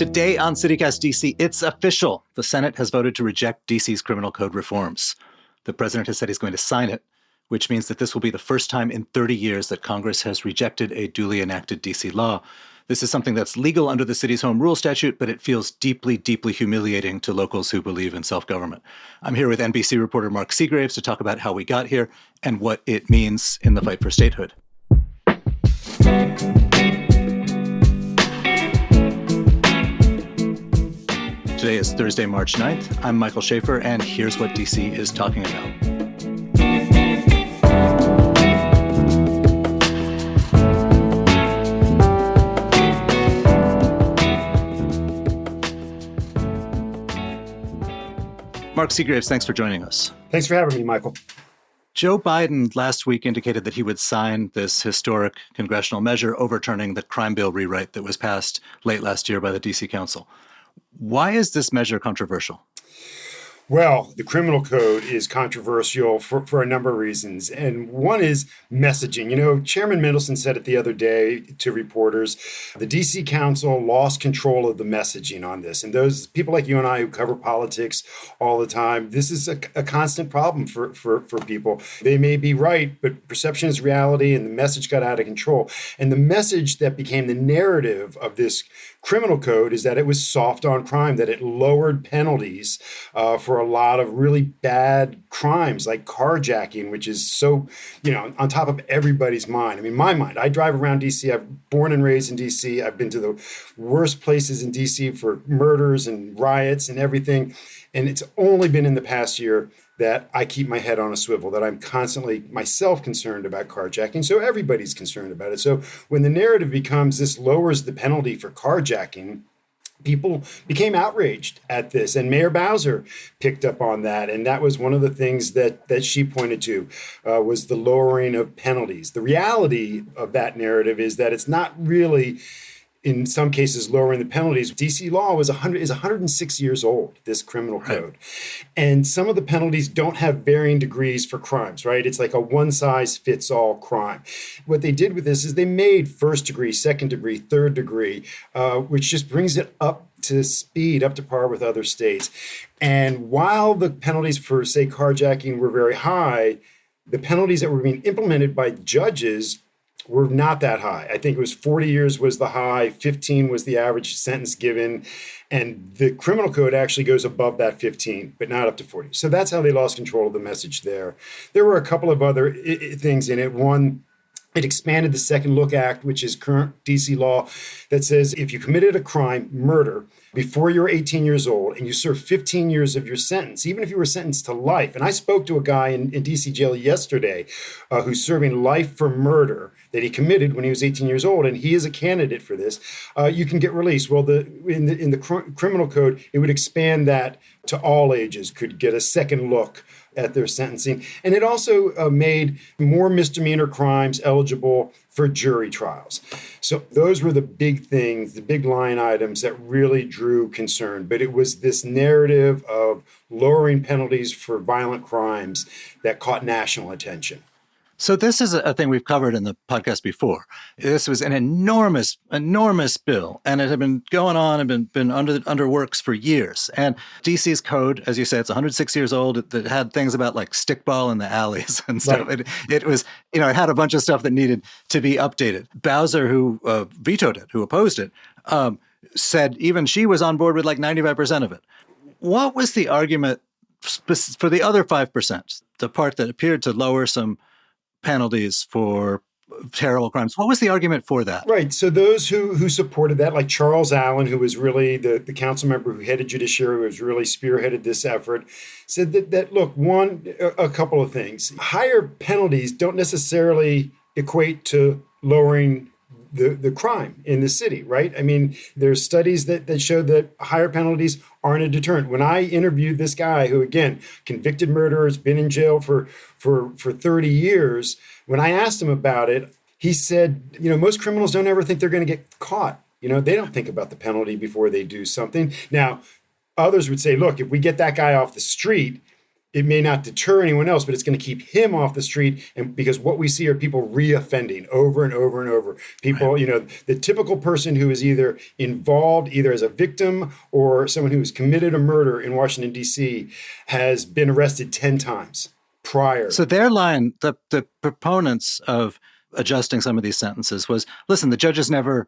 Today on CityCast DC, it's official. The Senate has voted to reject DC's criminal code reforms. The president has said he's going to sign it, which means that this will be the first time in 30 years that Congress has rejected a duly enacted DC law. This is something that's legal under the city's home rule statute, but it feels deeply, deeply humiliating to locals who believe in self-government. I'm here with NBC reporter Mark Segraves to talk about how we got here and what it means in the fight for statehood. Today is Thursday, March 9th. I'm Michael Schaefer, and here's what DC is talking about. Mark Segraves, thanks for joining us. Thanks for having me, Michael. Joe Biden last week indicated that he would sign this historic congressional measure overturning the crime bill rewrite that was passed late last year by the DC Council. Why is this measure controversial? Well, the criminal code is controversial for a number of reasons. And one is messaging. You know, Chairman Mendelson said it the other day to reporters, the DC Council lost control of the messaging on this. And those people like you and I who cover politics all the time, this is a constant problem for people. They may be right, but perception is reality and the message got out of control. And the message that became the narrative of this criminal code is that it was soft on crime, that it lowered penalties for a lot of really bad crimes like carjacking, which is so, on top of everybody's mind. I mean, my mind. I drive around DC. I'm born and raised in DC. I've been to the worst places in DC for murders and riots and everything. And it's only been in the past year that I keep my head on a swivel, that I'm constantly myself concerned about carjacking. So everybody's concerned about it. So when the narrative becomes this lowers the penalty for carjacking, people became outraged at this. And Mayor Bowser picked up on that. And that was one of the things that she pointed to was the lowering of penalties. The reality of that narrative is that it's not really, in some cases, lowering the penalties. DC law is 106 years old, this criminal code. Right. And some of the penalties don't have varying degrees for crimes, right? It's like a one-size-fits-all crime. What they did with this is they made first degree, second degree, third degree, which just brings it up to speed, up to par with other states. And while the penalties for, say, carjacking were very high, the penalties that were being implemented by judges were not that high. I think it was 40 years was the high, 15 was the average sentence given, and the criminal code actually goes above that 15, but not up to 40. So that's how they lost control of the message there. There were a couple of other things in it. One, it expanded the Second Look Act, which is current DC law, that says if you committed a crime, murder, before you're 18 years old and you serve 15 years of your sentence, even if you were sentenced to life. And I spoke to a guy in DC jail yesterday who's serving life for murder that he committed when he was 18 years old, and he is a candidate for this. You can get released. Well, in the criminal code, it would expand that to all ages, could get a second look at their sentencing. And it also made more misdemeanor crimes eligible for jury trials. So those were the big things, the big line items that really drew concern. But it was this narrative of lowering penalties for violent crimes that caught national attention. So this is a thing we've covered in the podcast before. This was an enormous, enormous bill, and it had been going on and been under works for years. And DC's code, as you say, it's 106 years old. It had things about like stickball in the alleys and stuff. Right. It was, it had a bunch of stuff that needed to be updated. Bowser, who vetoed it, who opposed it, said even she was on board with like 95% of it. What was the argument for the other 5%, the part that appeared to lower some penalties for terrible crimes? What was the argument for that? Right. So those who supported that, like Charles Allen, who was really the council member who headed Judiciary, who was really spearheaded this effort, said that look, a couple of things. Higher penalties don't necessarily equate to lowering the crime in the city, right? I mean, there's studies that show that higher penalties aren't a deterrent. When I interviewed this guy who, again, convicted murderer, has been in jail for 30 years, when I asked him about it, he said, most criminals don't ever think they're going to get caught. They don't think about the penalty before they do something. Now, others would say, look, if we get that guy off the street, it may not deter anyone else, but it's going to keep him off the street. And because what we see are people reoffending over and over and over. People, the typical person who is either involved, either as a victim or someone who has committed a murder in Washington, D.C., has been arrested 10 times prior. So their line, the proponents of adjusting some of these sentences was, listen, the judges never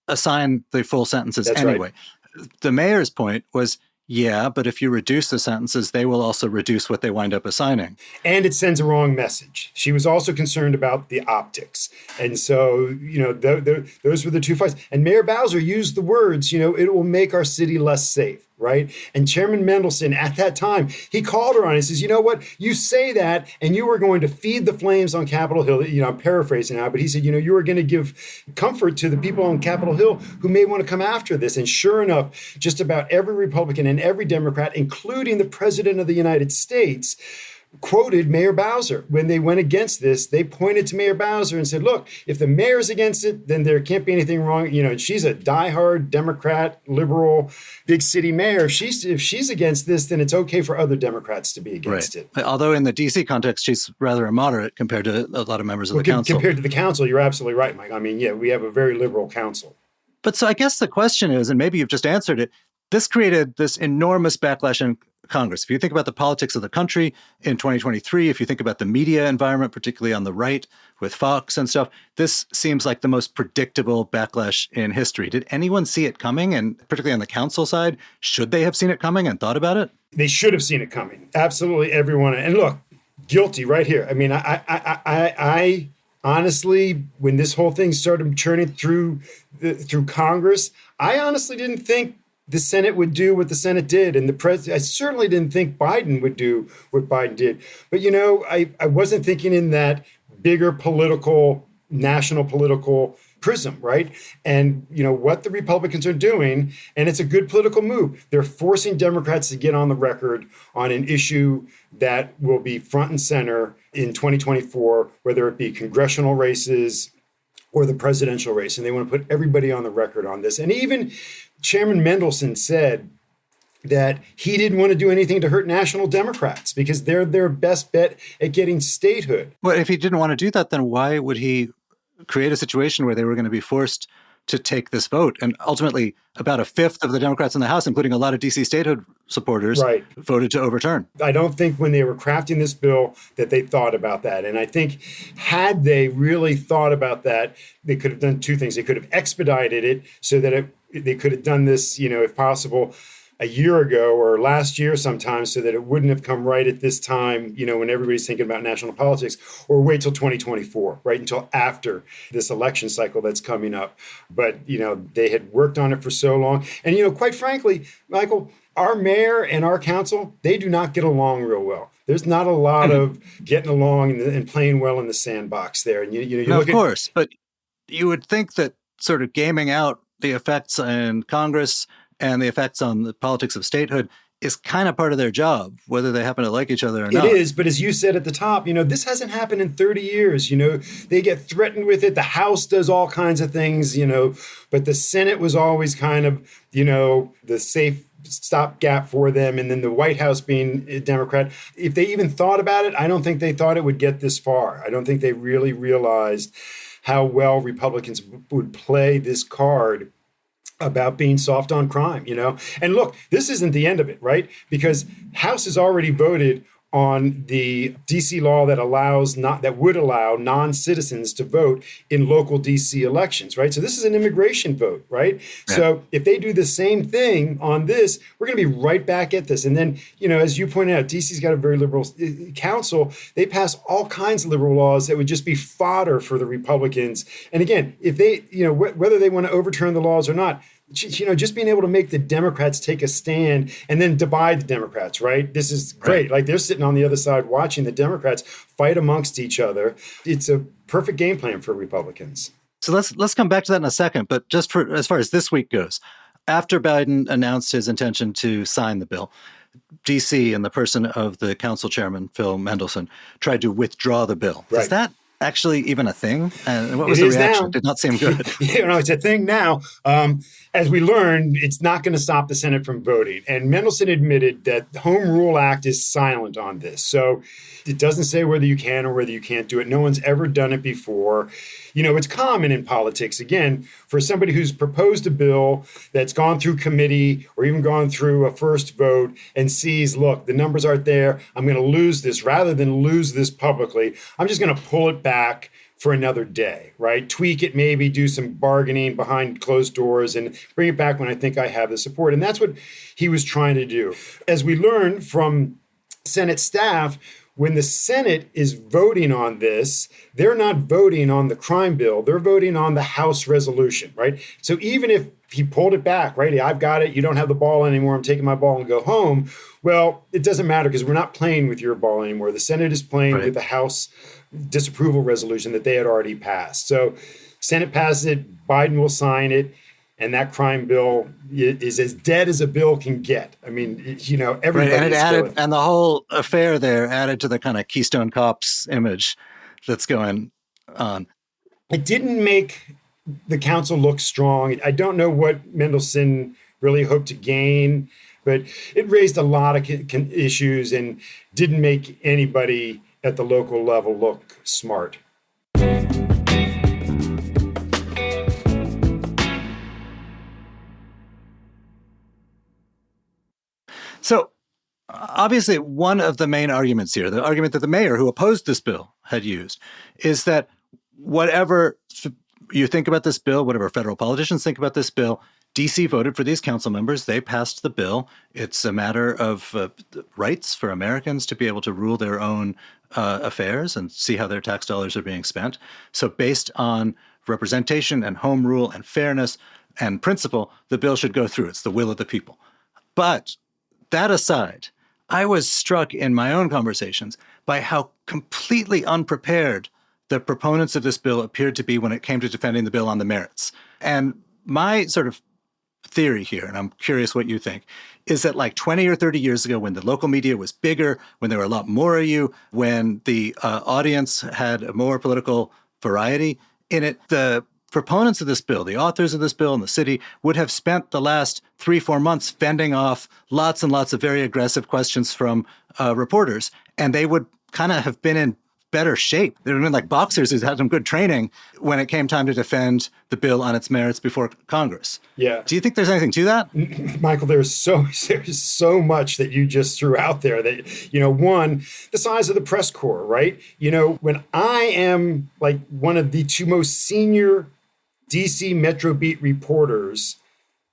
assign the full sentences anyway. Right. The mayor's point was, yeah, but if you reduce the sentences, they will also reduce what they wind up assigning. And it sends a wrong message. She was also concerned about the optics. And so, those were the two fights. And Mayor Bowser used the words, it will make our city less safe, right? And Chairman Mendelson, at that time, he called her on it. He says, you know what? You say that, and you were going to feed the flames on Capitol Hill. I'm paraphrasing now, but he said, you were going to give comfort to the people on Capitol Hill who may want to come after this. And sure enough, just about every Republican and every Democrat, including the President of the United States, quoted Mayor Bowser. When they went against this, they pointed to Mayor Bowser and said, look, if the mayor's against it, then there can't be anything wrong. And she's a diehard Democrat, liberal, big city mayor. If she's against this, then it's okay for other Democrats to be against it. Although in the D.C. context, she's rather a moderate compared to a lot of members of the council. Compared to the council, you're absolutely right, Mike. I mean, yeah, we have a very liberal council. But so I guess the question is, and maybe you've just answered it, this created this enormous backlash in Congress. If you think about the politics of the country in 2023, if you think about the media environment, particularly on the right with Fox and stuff, this seems like the most predictable backlash in history. Did anyone see it coming? And particularly on the council side, should they have seen it coming and thought about it? They should have seen it coming. Absolutely everyone. And look, guilty right here. I mean, I honestly, when this whole thing started churning through Congress, I honestly didn't think the Senate would do what the Senate did. And I certainly didn't think Biden would do what Biden did. But, I wasn't thinking in that bigger national political prism, right? And, what the Republicans are doing, and it's a good political move. They're forcing Democrats to get on the record on an issue that will be front and center in 2024, whether it be congressional races or the presidential race. And they want to put everybody on the record on this. And even Chairman Mendelson said that he didn't want to do anything to hurt national Democrats because they're their best bet at getting statehood. Well, if he didn't want to do that, then why would he create a situation where they were going to be forced to take this vote? And ultimately, about a fifth of the Democrats in the House, including a lot of D.C. statehood supporters, voted to overturn. I don't think when they were crafting this bill that they thought about that. And I think had they really thought about that, they could have done two things. They could have expedited it so that they could have done this, if possible, a year ago or last year sometime so that it wouldn't have come right at this time, when everybody's thinking about national politics, or wait till 2024, right, until after this election cycle that's coming up. But, they had worked on it for so long. And, quite frankly, Michael, our mayor and our council, they do not get along real well. There's not a lot of getting along and playing well in the sandbox there. And, of course, but you would think that sort of gaming out the effects in Congress and the effects on the politics of statehood is kind of part of their job, whether they happen to like each other or not. It is, but as you said at the top, this hasn't happened in 30 years. They get threatened with it. The House does all kinds of things, but the Senate was always kind of, the safe stopgap for them. And then the White House being a Democrat, if they even thought about it, I don't think they thought it would get this far. I don't think they really realized how well Republicans would play this card about being soft on crime, And look, this isn't the end of it, right? Because House has already voted on the DC law that would allow non-citizens to vote in local DC elections, right? So this is an immigration vote, right? Yeah. So if they do the same thing on this, we're going to be right back at this. And then, as you pointed out, DC's got a very liberal council. They pass all kinds of liberal laws that would just be fodder for the Republicans. And again, if they, whether they want to overturn the laws or not, just being able to make the Democrats take a stand and then divide the Democrats, right? This is great. Right. Like they're sitting on the other side watching the Democrats fight amongst each other. It's a perfect game plan for Republicans. So let's come back to that in a second. But just for as far as this week goes, after Biden announced his intention to sign the bill, DC, in the person of the council chairman, Phil Mendelson, tried to withdraw the bill. Right. Does that actually even a thing? And what was It the is reaction? now. It did not seem good. It's a thing now. As we learned, it's not going to stop the Senate from voting. And Mendelson admitted that the Home Rule Act is silent on this. So it doesn't say whether you can or whether you can't do it. No one's ever done it before. It's common in politics, again, for somebody who's proposed a bill that's gone through committee or even gone through a first vote and sees, look, the numbers aren't there. I'm going to lose this. Rather than lose this publicly, I'm just going to pull it back for another day, right? Tweak it, maybe do some bargaining behind closed doors and bring it back when I think I have the support. And that's what he was trying to do. As we learned from Senate staff, when the Senate is voting on this, they're not voting on the crime bill. They're voting on the House resolution, right? So even if he pulled it back, right? I've got it. You don't have the ball anymore. I'm taking my ball and go home. Well, it doesn't matter because we're not playing with your ball anymore. The Senate is playing with the House disapproval resolution that they had already passed. So Senate passes it, Biden will sign it, and that crime bill is as dead as a bill can get. I mean, everybody. Right, and it added, and the whole affair there added to the kind of Keystone Cops image that's going on. It didn't make the council look strong. I don't know what Mendelson really hoped to gain, but it raised a lot of issues and didn't make anybody at the local level look smart. So obviously, one of the main arguments here, the argument that the mayor who opposed this bill had used, is that whatever you think about this bill, whatever federal politicians think about this bill, DC voted for these council members. They passed the bill. It's a matter of rights for Americans to be able to rule their own affairs and see how their tax dollars are being spent. So based on representation and home rule and fairness and principle, the bill should go through. It's the will of the people. But that aside, I was struck in my own conversations by how completely unprepared the proponents of this bill appeared to be when it came to defending the bill on the merits. And my sort of theory here, and I'm curious what you think, is that like 20 or 30 years ago, when the local media was bigger, when there were a lot more of you, when the audience had a more political variety in it, the proponents of this bill, the authors of this bill in the city, would have spent the last 3-4 months fending off lots and lots of very aggressive questions from reporters, and they would kind of have been in better shape. They would have been like boxers who had some good training when it came time to defend the bill on its merits before Congress. Yeah. Do you think there's anything to that? Michael, there's so much that you just threw out there that, one, the size of the press corps, right? When I am like one of the two most senior DC Metro Beat reporters,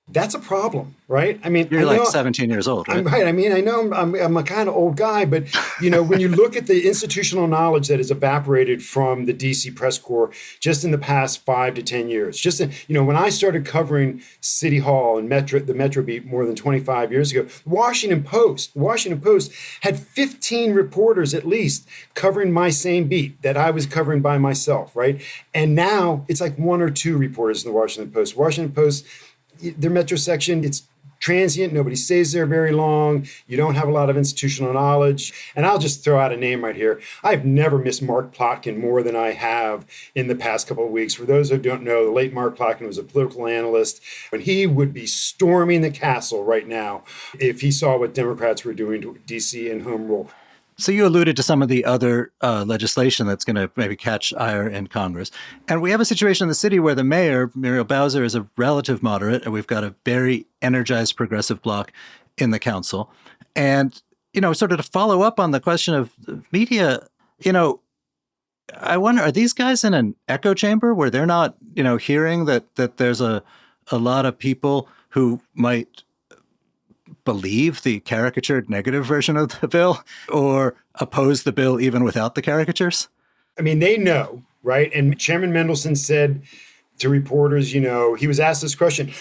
that's a problem, right? I mean, you're like 17 years old, right? I'm right. I mean, I know I'm a kind of old guy, but when you look at the institutional knowledge that has evaporated from the DC press corps just in the past 5 to 10 years, when I started covering City Hall and the Metro Beat more than 25 years ago, the Washington Post had 15 reporters at least covering my same beat that I was covering by myself, right? And now it's like 1 or 2 reporters in the Washington Post. Washington Post, their Metro section, it's transient. Nobody stays there very long. You don't have a lot of institutional knowledge. And I'll just throw out a name right here. I've never missed Mark Plotkin more than I have in the past couple of weeks. For those who don't know, the late Mark Plotkin was a political analyst, and he would be storming the castle right now if he saw what Democrats were doing to DC and home rule. So you alluded to some of the other legislation that's going to maybe catch ire in Congress. And we have a situation in the city where the mayor, Muriel Bowser, is a relative moderate, and we've got a very energized progressive bloc in the council. And, sort of to follow up on the question of media, I wonder, are these guys in an echo chamber where they're not, hearing that there's a lot of people who might believe the caricatured negative version of the bill or oppose the bill even without the caricatures? I mean, they know, right? And Chairman Mendelson said to reporters, he was asked this question,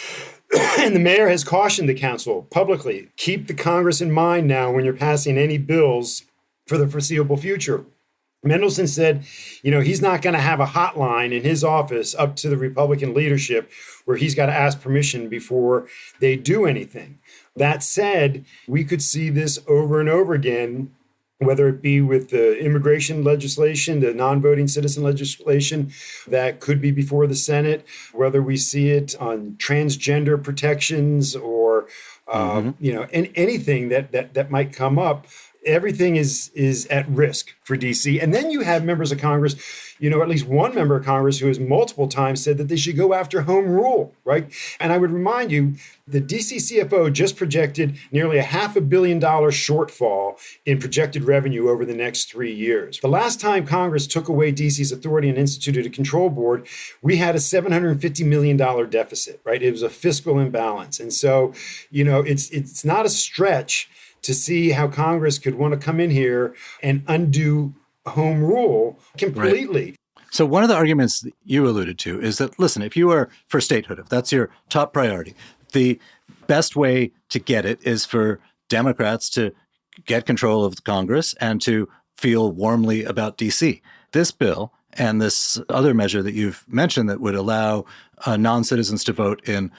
and the mayor has cautioned the council publicly, keep the Congress in mind now when you're passing any bills for the foreseeable future. Mendelson said, he's not going to have a hotline in his office up to the Republican leadership where he's got to ask permission before they do anything. That said, we could see this over and over again whether it be with the immigration legislation, the non-voting citizen legislation that could be before the Senate, whether we see it on transgender protections or and anything that might come up. Everything is at risk for DC. And then you have members of Congress, at least one member of Congress who has multiple times said that they should go after home rule, right? And I would remind you, the DC CFO just projected nearly a $500 million shortfall in projected revenue over the next 3 years. The last time Congress took away DC's authority and instituted a control board, we had a $750 million deficit, right? It was a fiscal imbalance. And so, it's not a stretch to see how Congress could want to come in here and undo home rule completely. Right. So one of the arguments that you alluded to is that, listen, if you are for statehood, if that's your top priority, the best way to get it is for Democrats to get control of Congress and to feel warmly about DC. This bill and this other measure that you've mentioned that would allow non-citizens to vote in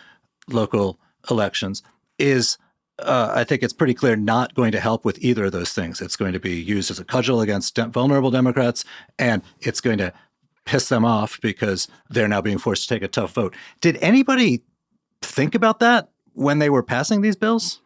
local elections is I think it's pretty clear not going to help with either of those things. It's going to be used as a cudgel against vulnerable Democrats, and it's going to piss them off because they're now being forced to take a tough vote. Did anybody think about that when they were passing these bills?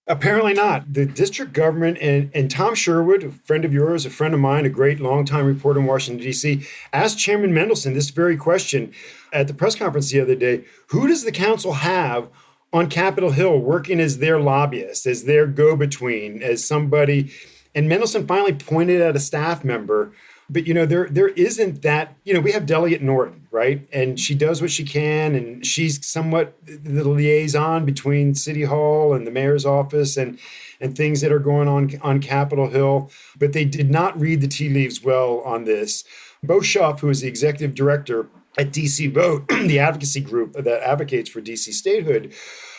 Apparently not. The district government and Tom Sherwood, a friend of yours, a friend of mine, a great longtime reporter in Washington, D.C., asked Chairman Mendelson this very question at the press conference the other day. Who does the council have on Capitol Hill working as their lobbyist, as their go-between, as somebody? And Mendelson finally pointed at a staff member. But, there isn't that, we have Delegate Norton, right? And she does what she can, and she's somewhat the liaison between City Hall and the mayor's office and things that are going on Capitol Hill. But they did not read the tea leaves well on this. Bo Schuff, who is the executive director at DC Vote, the advocacy group that advocates for DC statehood,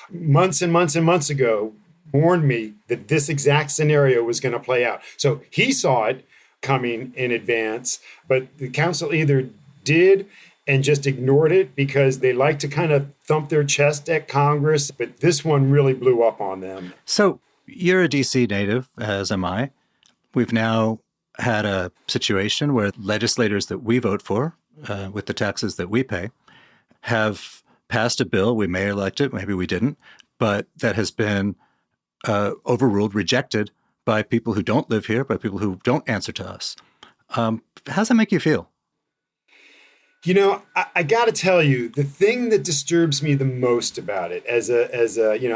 months and months and months ago, warned me that this exact scenario was going to play out. So he saw it coming in advance, but the council either did and just ignored it because they like to kind of thump their chest at Congress, but this one really blew up on them. So you're a DC native, as am I. We've now had a situation where legislators that we vote for, with the taxes that we pay, have passed a bill. We may elect it, maybe we didn't, but that has been overruled, rejected by people who don't live here, by people who don't answer to us. How does that make you feel? I got to tell you, the thing that disturbs me the most about it, as a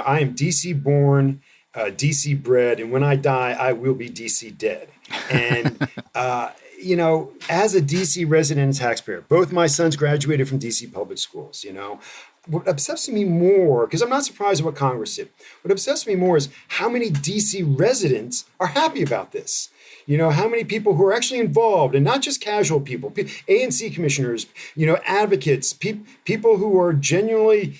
I am DC born, DC bred, and when I die, I will be DC dead. And as a DC resident and taxpayer, both my sons graduated from DC public schools. What obsesses me more, because I'm not surprised at what Congress did, what obsesses me more is how many DC residents are happy about this. How many people who are actually involved, and not just casual people, ANC commissioners, advocates, people who are genuinely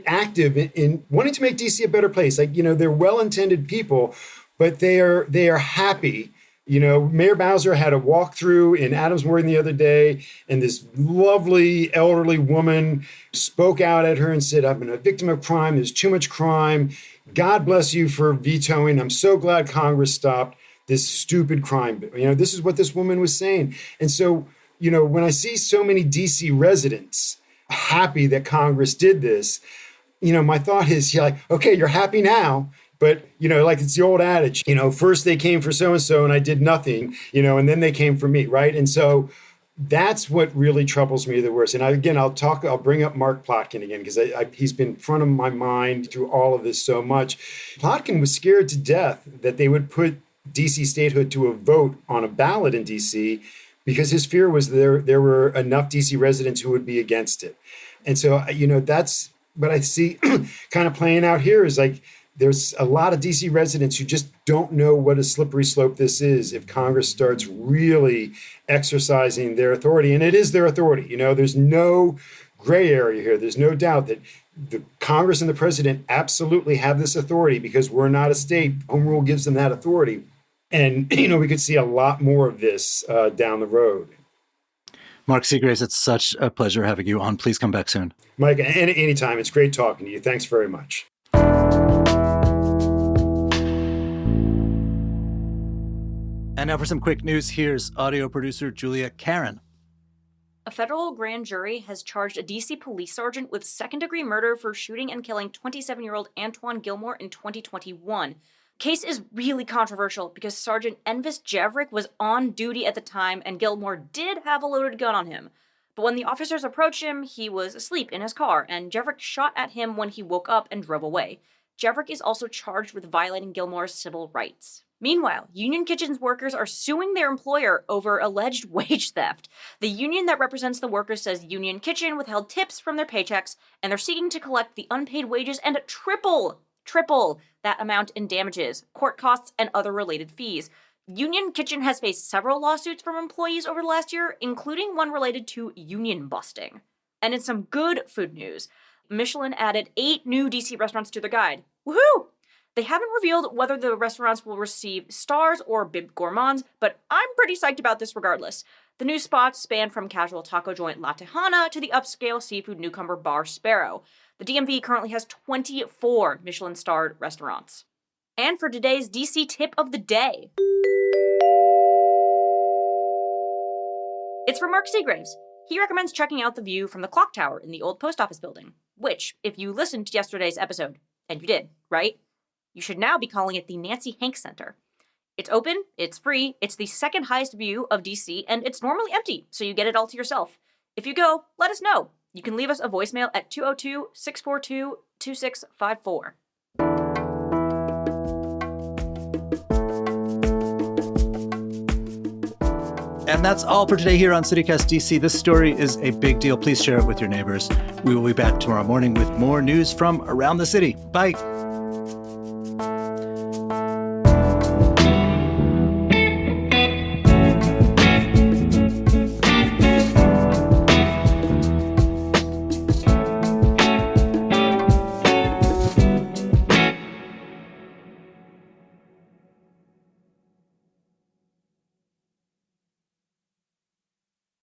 active in wanting to make DC a better place. They're well-intended people, but they are happy. Mayor Bowser had a walkthrough in Adams Morgan the other day, and this lovely elderly woman spoke out at her and said, "I've been a victim of crime. There's too much crime. God bless you for vetoing. I'm so glad Congress stopped this stupid crime bill." This is what this woman was saying. And so, when I see so many DC residents happy that Congress did this, my thought is, okay, you're happy now. But, like it's the old adage, first they came for so-and-so and I did nothing, and then they came for me, right? And so that's what really troubles me the worst. And I'll bring up Mark Plotkin again, because he's been front of my mind through all of this so much. Plotkin was scared to death that they would put DC statehood to a vote on a ballot in DC because his fear was there were enough DC residents who would be against it. And so, that's what I see kind of playing out here is there's a lot of DC residents who just don't know what a slippery slope this is if Congress starts really exercising their authority. And it is their authority. There's no gray area here. There's no doubt that the Congress and the president absolutely have this authority because we're not a state. Home rule gives them that authority. And, we could see a lot more of this down the road. Mark Segraves, it's such a pleasure having you on. Please come back soon. Mike, anytime. It's great talking to you. Thanks very much. And now for some quick news, here's audio producer Julia Caron. A federal grand jury has charged a D.C. police sergeant with second-degree murder for shooting and killing 27-year-old Antoine Gilmore in 2021. Case is really controversial because Sergeant Envis Javrik was on duty at the time and Gilmore did have a loaded gun on him. But when the officers approached him, he was asleep in his car, and Javrik shot at him when he woke up and drove away. Javrik is also charged with violating Gilmore's civil rights. Meanwhile, Union Kitchens workers are suing their employer over alleged wage theft. The union that represents the workers says Union Kitchen withheld tips from their paychecks, and they're seeking to collect the unpaid wages and triple that amount in damages, court costs, and other related fees. Union Kitchen has faced several lawsuits from employees over the last year, including one related to union busting. And in some good food news, Michelin added 8 new DC restaurants to their guide. Woohoo! They haven't revealed whether the restaurants will receive stars or bib gourmands, but I'm pretty psyched about this regardless. The new spots span from casual taco joint La Tejana to the upscale seafood newcomer Bar Sparrow. The DMV currently has 24 Michelin-starred restaurants. And for today's DC tip of the day, it's from Mark Seagraves. He recommends checking out the view from the clock tower in the old post office building, which, if you listened to yesterday's episode, and you did, right? You should now be calling it the Nancy Hanks Center. It's open, it's free, it's the second highest view of DC, and it's normally empty, so you get it all to yourself. If you go, let us know. You can leave us a voicemail at 202-642-2654. And that's all for today here on CityCast DC. This story is a big deal. Please share it with your neighbors. We will be back tomorrow morning with more news from around the city. Bye.